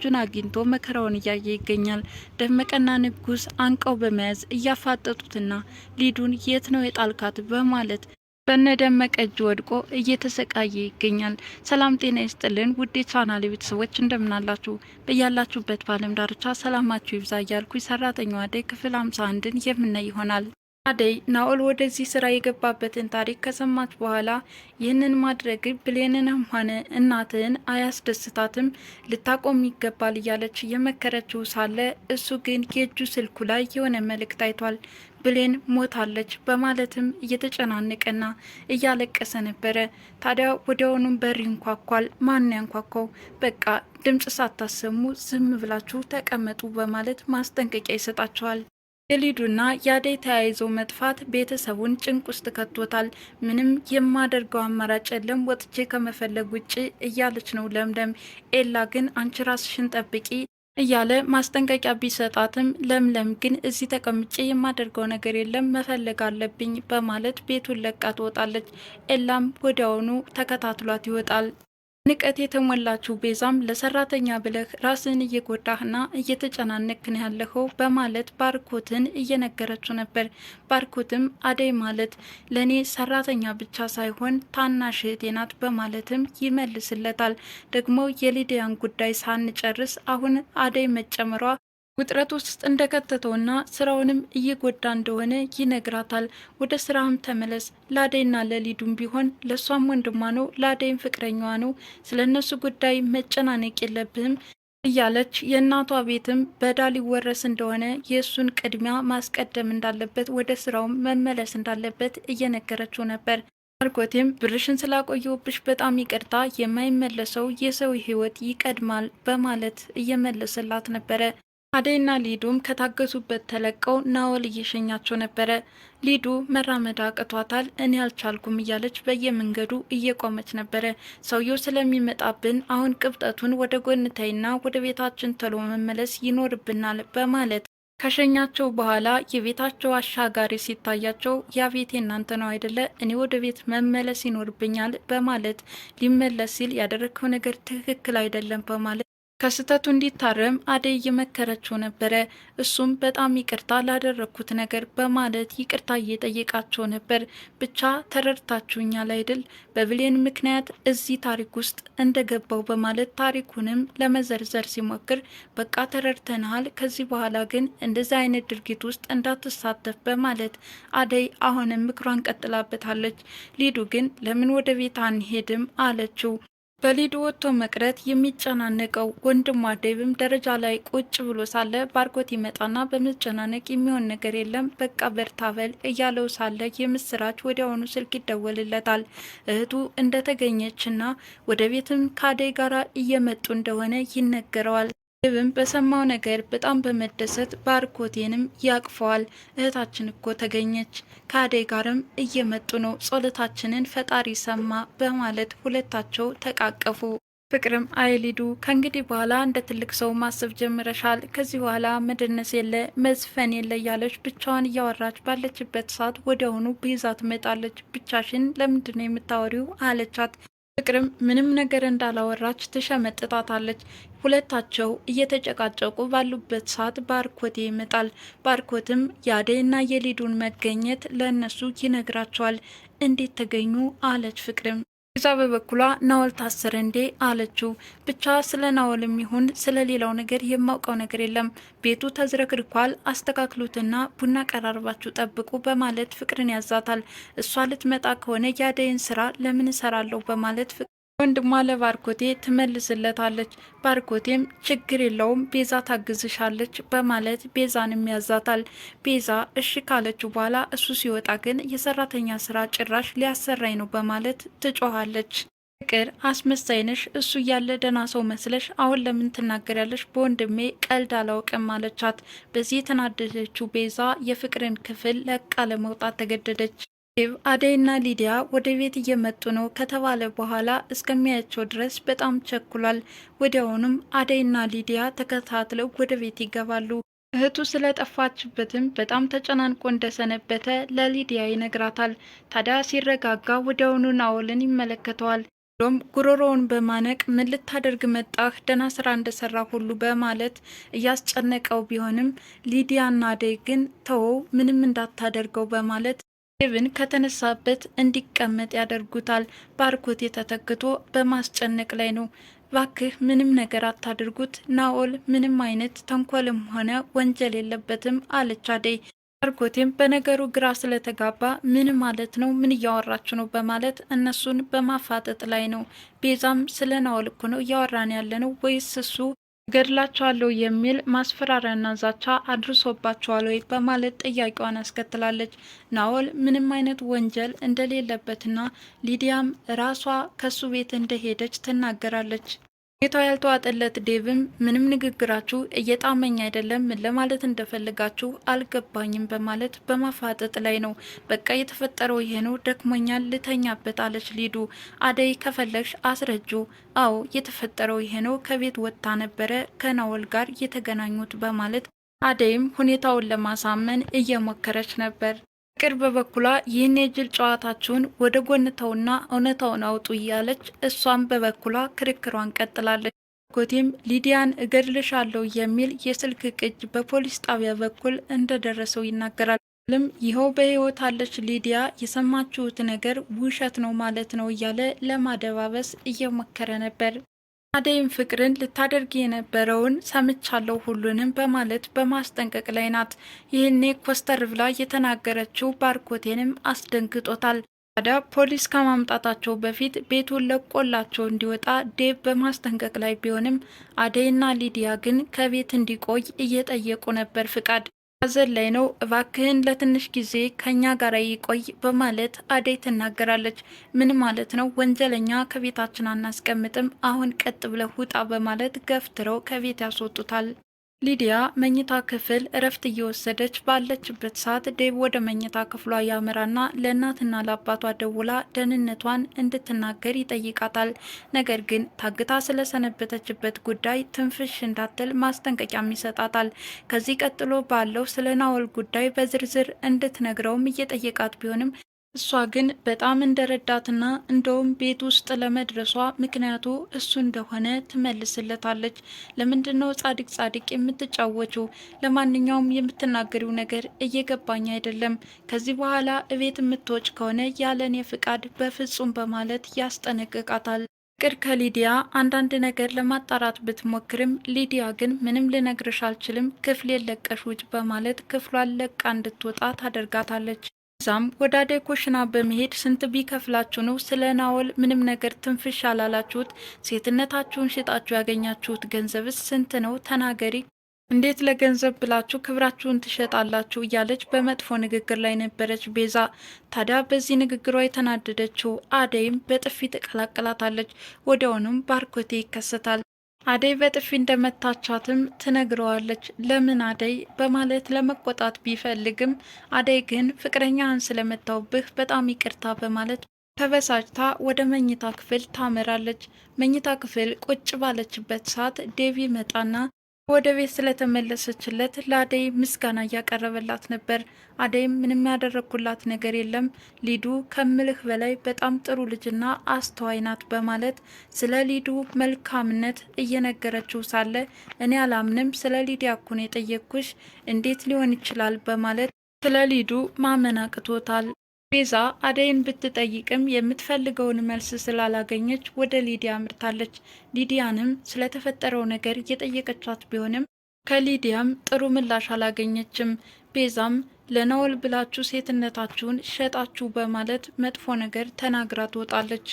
ጁን አግኝቶ መከራውን እያየ ይገኛል። ደመቀና ንጉስ አንቀው በመያዝ እያፋጠጡትና ሊዱን የት ነው የጣልካት በማለት በነደመቀ እጅ ወድቆ እየተሰቃየ ይገኛል። ሰላም ጤና ይስጥልን ውድ የቻናሌ ቤተሰቦች እንደምናላችሁ በያላችሁበት በዓለም ዳርቻ ሰላማችሁ ይብዛ እያልኩ ሰራተኛዋ አደይ ክፍል 51ን የምናይ ይሆናል። አደይ ናኦል ወደዚህ ስራ የገባበትን ታሪክ ከሰማች በኋላ ይህንን ማድረግ ብሌንንም ሆነ እናትህን አያስደስታትም፣ ልታቆም ይገባል እያለች እየመከረችው ሳለ እሱ ግን የእጁ ስልኩ ላይ የሆነ መልእክት አይቷል። ብሌን ሞታለች በማለትም እየተጨናነቀና እያለቀሰ ነበረ። ታዲያ ወዲያውኑም በር ይንኳኳል። ማን ያንኳኳው? በቃ ድምጽ ሳታሰሙ ዝም ብላችሁ ተቀመጡ በማለት ማስጠንቀቂያ ይሰጣቸዋል። የሊዱና የአደይ ተያይዞ መጥፋት ቤተሰቡን ጭንቅ ውስጥ ከቶታል። ምንም የማደርገው አማራጭ የለም ወጥቼ ከመፈለግ ውጭ እያለች ነው ለምለም። ኤላ ግን አንቺ ራስሽን ጠብቂ እያለ ማስጠንቀቂያ ቢሰጣትም ለምለም ግን እዚህ ተቀምጬ የማደርገው ነገር የለም መፈለግ አለብኝ በማለት ቤቱን ለቃ ትወጣለች። ኤላም ወዲያውኑ ተከታትሏት ይወጣል። ንቀት የተሞላችው ቤዛም ለሰራተኛ ብለህ ራስን እየጎዳህና እየተጨናነክን ያለኸው በማለት ባርኮትን እየነገረችው ነበር። ባርኮትም አደይ ማለት ለእኔ ሰራተኛ ብቻ ሳይሆን ታናሽ እህቴ ናት በማለትም ይመልስለታል። ደግሞ የሊዲያን ጉዳይ ሳንጨርስ አሁን አደይ መጨመሯ ውጥረት ውስጥ እንደከተተውና ስራውንም እየጎዳ እንደሆነ ይነግራታል። ወደ ስራም ተመለስ፣ ለአደይና ለሊዱም ቢሆን ለእሷም ወንድሟ ነው፣ ለአደይም ፍቅረኛዋ ነው፣ ስለ እነሱ ጉዳይ መጨናነቅ የለብህም እያለች የእናቷ ቤትም በዕዳ ሊወረስ እንደሆነ የእሱን ቅድሚያ ማስቀደም እንዳለበት፣ ወደ ስራውም መመለስ እንዳለበት እየነገረችው ነበር። ባርኮቴም ብርሽን ስላቆየውብሽ በጣም ይቅርታ፣ የማይመለሰው የሰው ህይወት ይቀድማል በማለት እየመለሰላት ነበረ። አደይና ሊዱም ከታገዙበት ተለቀው ናኦል እየሸኛቸው ነበረ። ሊዱ መራመድ አቅቷታል። እኔ አልቻልኩም እያለች በየመንገዱ እየቆመች ነበረ። ሰውየው ስለሚመጣብን አሁን ቅብጠቱን ወደ ጎን ተይና ወደ ቤታችን ቶሎ መመለስ ይኖርብናል በማለት ከሸኛቸው በኋላ የቤታቸው አሻጋሪ ሲታያቸው ያ ቤቴ እናንተ ነው አይደለ? እኔ ወደ ቤት መመለስ ይኖርብኛል በማለት ሊመለስ ሲል ያደረግከው ነገር ትክክል አይደለም በማለት ከስተቱ እንዲታረም አደይ እየመከረችው ነበረ። እሱም በጣም ይቅርታ ላደረግኩት ነገር በማለት ይቅርታ እየጠየቃቸው ነበር። ብቻ ተረድታችሁኛል አይደል? በብሌን ምክንያት እዚህ ታሪክ ውስጥ እንደገባው በማለት ታሪኩንም ለመዘርዘር ሲሞክር በቃ ተረድተናል፣ ከዚህ በኋላ ግን እንደዚህ አይነት ድርጊት ውስጥ እንዳትሳተፍ በማለት አደይ አሁንም ምክሯን ቀጥላበታለች። ሊዱ ግን ለምን ወደ ቤት አንሄድም አለችው። በሊዱ ወጥቶ መቅረት የሚጨናነቀው ወንድሟ ዴቭም ደረጃ ላይ ቁጭ ብሎ ሳለ ባርኮት ይመጣና በመጨናነቅ የሚሆን ነገር የለም በቃ በርታበል እያለው ሳለ የምስራች ወዲያውኑ ስልክ ይደወልለታል። እህቱ እንደተገኘችና ወደ ቤትም ከአደይ ጋር እየመጡ እንደሆነ ይነገረዋል። ዴቭም በሰማው ነገር በጣም በመደሰት ባርኮቴንም ያቅፈዋል። እህታችን እኮ ተገኘች፣ ከአደይ ጋርም እየመጡ ነው፣ ጸሎታችንን ፈጣሪ ሰማ በማለት ሁለታቸው ተቃቀፉ። ፍቅርም አይሊዱ ከእንግዲህ በኋላ እንደ ትልቅ ሰው ማሰብ ጀምረሻል፣ ከዚህ በኋላ መደነስ የለ መዝፈን የለ እያለች ብቻዋን እያወራች ባለችበት ሰዓት ወዲያውኑ ቤዛ ትመጣለች። ብቻሽን ለምንድን ነው የምታወሪው አለቻት። ፍቅርም ምንም ነገር እንዳላወራች ትሸመጥጣታለች። ሁለታቸው እየተጨቃጨቁ ባሉበት ሰዓት ባርኮቴ ይመጣል። ባርኮትም የአደይና የሊዱን መገኘት ለእነሱ ይነግራቸዋል። እንዴት ተገኙ አለች ፍቅርም። እዛ በበኩሏ ናኦል ታሰረ እንዴ አለችው። ብቻ ስለ ናኦልም ይሁን ስለ ሌላው ነገር የማውቀው ነገር የለም፣ ቤቱ ተዝረክርኳል፣ አስተካክሉትና ቡና ቀራርባችሁ ጠብቁ በማለት ፍቅርን ያዛታል። እሷ ልትመጣ ከሆነ የአደይን ስራ ለምን እሰራለሁ በማለት ወንድሟ ለባርኮቴ ትመልስለታለች። ባርኮቴም ችግር የለውም ቤዛ ታግዝሻለች በማለት ቤዛንም ያዛታል። ቤዛ እሺ ካለችው በኋላ እሱ ሲወጣ ግን የሰራተኛ ስራ ጭራሽ ሊያሰራኝ ነው በማለት ትጮኻለች። ፍቅር አስመሳይነሽ፣ እሱ እያለ ደህና ሰው መስለሽ አሁን ለምን ትናገሪያለሽ? በወንድሜ ቀልድ አላውቅም አለቻት። በዚህ የተናደደችው ቤዛ የፍቅርን ክፍል ለቃ ለመውጣት ተገደደች። አደይና ሊዲያ ወደ ቤት እየመጡ ነው ከተባለ በኋላ እስከሚያያቸው ድረስ በጣም ቸኩሏል። ወዲያውኑም አደይና ሊዲያ ተከታትለው ወደ ቤት ይገባሉ። እህቱ ስለጠፋችበትም በጣም ተጨናንቆ እንደሰነበተ ለሊዲያ ይነግራታል። ታዲያ ሲረጋጋ ወዲያውኑ ናኦልን ይመለከተዋል። ሎም ጉሮሮውን በማነቅ ምን ልታደርግ መጣህ? ደህና ስራ እንደሰራ ሁሉ በማለት እያስጨነቀው ቢሆንም ሊዲያና አደይ ግን ተወው ምንም እንዳታደርገው በማለት ዴቭን ከተነሳበት እንዲቀመጥ ያደርጉታል። ባርኮቴ ተተክቶ በማስጨነቅ ላይ ነው። ባክህ ምንም ነገር አታድርጉት፣ ናኦል ምንም አይነት ተንኮልም ሆነ ወንጀል የለበትም አለች አደይ። ባርኮቴም በነገሩ ግራ ስለተጋባ ምን ማለት ነው? ምን እያወራችሁ ነው? በማለት እነሱን በማፋጠጥ ላይ ነው። ቤዛም ስለ ናኦል እኮ ነው እያወራን ያለ ነው ወይስ እሱ ገድላቸዋለሁ የሚል ማስፈራሪያና ዛቻ አድርሶባቸዋል ወይ በማለት ጥያቄዋን አስከትላለች። ናኦል ምንም አይነት ወንጀል እንደሌለበትና ሊዲያም ራሷ ከሱ ቤት እንደሄደች ትናገራለች። ጌታ ያልተዋጠለት ዴቭም ምንም ንግግራችሁ እየጣመኝ አይደለም፣ ምን ለማለት እንደፈለጋችሁ አልገባኝም በማለት በማፋጠጥ ላይ ነው። በቃ የተፈጠረው ይሄ ነው፣ ደክሞኛል፣ ልተኛበት አለች ሊዱ። አደይ ከፈለግሽ አስረጁ። አዎ የተፈጠረው ይሄ ነው፣ ከቤት ወጥታ ነበረ ከናኦል ጋር የተገናኙት በማለት አደይም ሁኔታውን ለማሳመን እየሞከረች ነበር። ፍቅር በበኩሏ ይህን የጅል ጨዋታችሁን ወደ ጎን ተውና እውነታውን አውጡ እያለች እሷም በበኩሏ ክርክሯን ቀጥላለች። ባርኮቴም ሊዲያን እገድልሻለሁ የሚል የስልክ ቅጅ በፖሊስ ጣቢያ በኩል እንደደረሰው ይናገራል። ልም ይኸው በህይወት አለች ሊዲያ፣ የሰማችሁት ነገር ውሸት ነው ማለት ነው እያለ ለማደባበስ እየሞከረ ነበር። አደይም ፍቅርን ልታደርግ የነበረውን ሰምቻለሁ ሁሉንም በማለት በማስጠንቀቅ ላይ ናት። ይህኔ ኮስተር ብላ የተናገረችው ባርኮቴንም አስደንግጦታል። ታዲያ ፖሊስ ከማምጣታቸው በፊት ቤቱን ለቆላቸው እንዲወጣ ዴቭ በማስጠንቀቅ ላይ ቢሆንም አደይና ሊዲያ ግን ከቤት እንዲቆይ እየጠየቁ ነበር ፍቃድ። ሐዘን ላይ ነው። እባክህን ለትንሽ ጊዜ ከኛ ጋር ይቆይ በማለት አደይ ትናገራለች። ምን ማለት ነው? ወንጀለኛ ከቤታችን አናስቀምጥም፣ አሁን ቀጥ ብለህ ውጣ በማለት ገፍትረው ከቤት ያስወጡታል። ሊዲያ መኝታ ክፍል እረፍት እየወሰደች ባለችበት ሰዓት ዴቭ ወደ መኝታ ክፍሏ ያመራና ለእናትና ለአባቷ ደውላ ደህንነቷን እንድትናገር ይጠይቃታል። ነገር ግን ታግታ ስለሰነበተችበት ጉዳይ ትንፍሽ እንዳትል ማስጠንቀቂያም ይሰጣታል። ከዚህ ቀጥሎ ባለው ስለ ናኦል ጉዳይ በዝርዝር እንድትነግረውም እየጠየቃት ቢሆንም እሷ ግን በጣም እንደረዳትና እንደውም ቤት ውስጥ ለመድረሷ ምክንያቱ እሱ እንደሆነ ትመልስለታለች። ለምንድነው ጻድቅ ጻድቅ የምትጫወችው? ለማንኛውም የምትናገሪው ነገር እየገባኝ አይደለም። ከዚህ በኋላ እቤት የምትወጭ ከሆነ ያለኔ ፍቃድ በፍጹም በማለት ያስጠነቅቃታል። ፍቅር ከሊዲያ አንዳንድ ነገር ለማጣራት ብትሞክርም ሊዲያ ግን ምንም ልነግርሽ አልችልም፣ ክፍሌን ለቀሽ ውጭ በማለት ክፍሏን ለቃ እንድትወጣ ታደርጋታለች። ዛም ወደ አደይ ኩሽና በመሄድ ስንት ቢከፍላችሁ ነው ስለ ናኦል ምንም ነገር ትንፍሽ አላላችሁት? ሴትነታችሁን ሽጣችሁ ያገኛችሁት ገንዘብስ ስንት ነው? ተናገሪ። እንዴት ለገንዘብ ብላችሁ ክብራችሁን ትሸጣላችሁ? እያለች በመጥፎ ንግግር ላይ ነበረች ቤዛ። ታዲያ በዚህ ንግግሯ የተናደደችው አደይም በጥፊ ትቀላቅላታለች። ወዲያውኑም ባርኮቴ ይከሰታል። አደይ በጥፊ እንደመታቻትም ትነግረዋለች። ለምን አደይ በማለት ለመቆጣት ቢፈልግም አደይ ግን ፍቅረኛህን ስለመታውብህ በጣም ይቅርታ በማለት ተበሳጭታ ወደ መኝታ ክፍል ታመራለች። መኝታ ክፍል ቁጭ ባለችበት ሰዓት ዴቪ መጣና ወደ ቤት ስለተመለሰችለት ለአደይ ምስጋና እያቀረበላት ነበር። አደይም ምንም ያደረግኩላት ነገር የለም፣ ሊዱ ከምልህ በላይ በጣም ጥሩ ልጅና አስተዋይ ናት በማለት ስለ ሊዱ መልካምነት እየነገረችው ሳለ እኔ አላምንም፣ ስለ ሊዲያ እኮ ነው የጠየቅኩሽ፣ እንዴት ሊሆን ይችላል በማለት ስለ ሊዱ ማመን አቅቶታል። ቤዛ አደይን ብትጠይቅም የምትፈልገውን መልስ ስላላገኘች ወደ ሊዲያ አምርታለች። ሊዲያንም ስለተፈጠረው ነገር እየጠየቀቻት ቢሆንም ከሊዲያም ጥሩ ምላሽ አላገኘችም። ቤዛም ለናኦል ብላችሁ ሴትነታችሁን ሸጣችሁ በማለት መጥፎ ነገር ተናግራ ትወጣለች።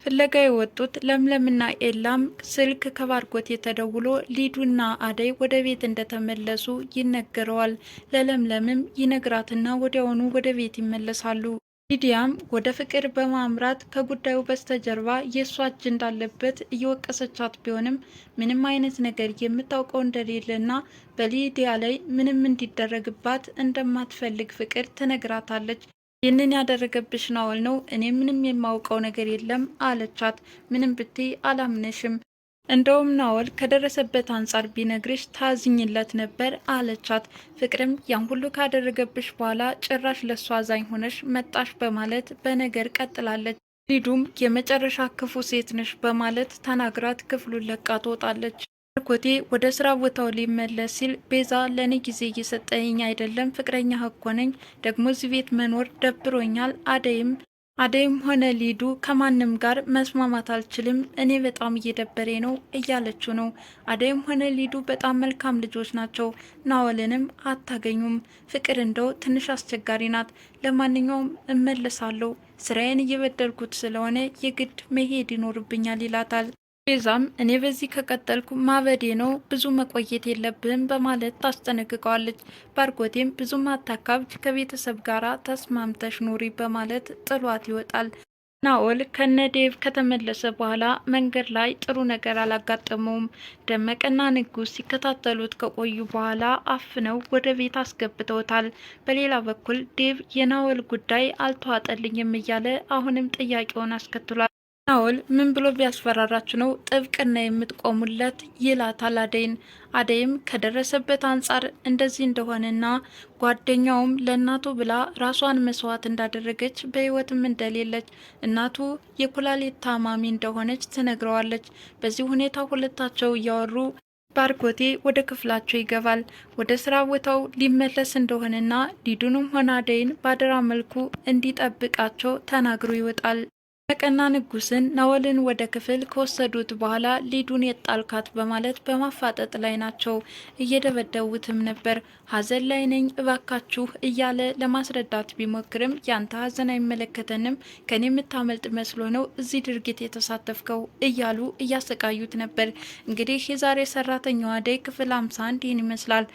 ፍለጋ የወጡት ለምለምና ኤላም ስልክ ከባርኮቴ ተደውሎ ሊዱና አደይ ወደ ቤት እንደተመለሱ ይነገረዋል። ለለምለምም ይነግራትና ወዲያውኑ ወደ ቤት ይመለሳሉ። ሊዲያም ወደ ፍቅር በማምራት ከጉዳዩ በስተጀርባ የእሷ እጅ እንዳለበት እየወቀሰቻት ቢሆንም ምንም አይነት ነገር የምታውቀው እንደሌለና በሊዲያ ላይ ምንም እንዲደረግባት እንደማትፈልግ ፍቅር ትነግራታለች። ይህንን ያደረገብሽ ናኦል ነው፣ እኔ ምንም የማውቀው ነገር የለም አለቻት። ምንም ብትይ አላምነሽም፣ እንደውም ናኦል ከደረሰበት አንጻር ቢነግርሽ ታዝኝለት ነበር አለቻት። ፍቅርም ያን ሁሉ ካደረገብሽ በኋላ ጭራሽ ለሷ አዛኝ ሆነሽ መጣሽ በማለት በነገር ቀጥላለች። ሊዱም የመጨረሻ ክፉ ሴት ነሽ በማለት ተናግራት ክፍሉን ለቃ ትወጣለች። ባርኮቴ ወደ ስራ ቦታው ሊመለስ ሲል ቤዛ ለእኔ ጊዜ እየሰጠኝ አይደለም፣ ፍቅረኛ እኮ ነኝ፣ ደግሞ እዚህ ቤት መኖር ደብሮኛል። አደይም ሆነ ሊዱ ከማንም ጋር መስማማት አልችልም፣ እኔ በጣም እየደበሬ ነው እያለችው ነው። አደይም ሆነ ሊዱ በጣም መልካም ልጆች ናቸው። ናወልንም አታገኙም። ፍቅር እንደው ትንሽ አስቸጋሪ ናት። ለማንኛውም እመለሳለሁ፣ ስራዬን እየበደልኩት ስለሆነ የግድ መሄድ ይኖርብኛል ይላታል። ቤዛም እኔ በዚህ ከቀጠልኩ ማበዴ ነው፣ ብዙ መቆየት የለብህም በማለት ታስጠነቅቀዋለች። ባርኮቴም ብዙም አታካብድ፣ ከቤተሰብ ጋር ተስማምተሽ ኑሪ በማለት ጥሏት ይወጣል። ናኦል ከነዴቭ ከተመለሰ በኋላ መንገድ ላይ ጥሩ ነገር አላጋጠመውም። ደመቀና ንጉስ ሲከታተሉት ከቆዩ በኋላ አፍነው ወደ ቤት አስገብተውታል። በሌላ በኩል ዴቭ የናኦል ጉዳይ አልተዋጠልኝም እያለ አሁንም ጥያቄውን አስከትሏል። ናኦል ምን ብሎ ቢያስፈራራችሁ ነው ጥብቅና የምትቆሙለት ይላታል አደይን። አደይም ከደረሰበት አንጻር እንደዚህ እንደሆነና ጓደኛውም ለእናቱ ብላ ራሷን መስዋዕት እንዳደረገች በህይወትም እንደሌለች እናቱ የኩላሊት ታማሚ እንደሆነች ትነግረዋለች። በዚህ ሁኔታ ሁለታቸው እያወሩ ባርኮቴ ወደ ክፍላቸው ይገባል። ወደ ስራ ቦታው ሊመለስ እንደሆነና ሊዱንም ሆነ አደይን ባደራ መልኩ እንዲጠብቃቸው ተናግሮ ይወጣል። ደመቀና ንጉስን ናኦልን ወደ ክፍል ከወሰዱት በኋላ ሊዱን የጣልካት በማለት በማፋጠጥ ላይ ናቸው። እየደበደቡትም ነበር። ሀዘን ላይ ነኝ እባካችሁ እያለ ለማስረዳት ቢሞክርም ያንተ ሀዘን አይመለከተንም፣ ከኔ የምታመልጥ መስሎ ነው እዚህ ድርጊት የተሳተፍከው እያሉ እያሰቃዩት ነበር። እንግዲህ የዛሬ ሰራተኛዋ አደይ ክፍል 51 ይህን ይመስላል።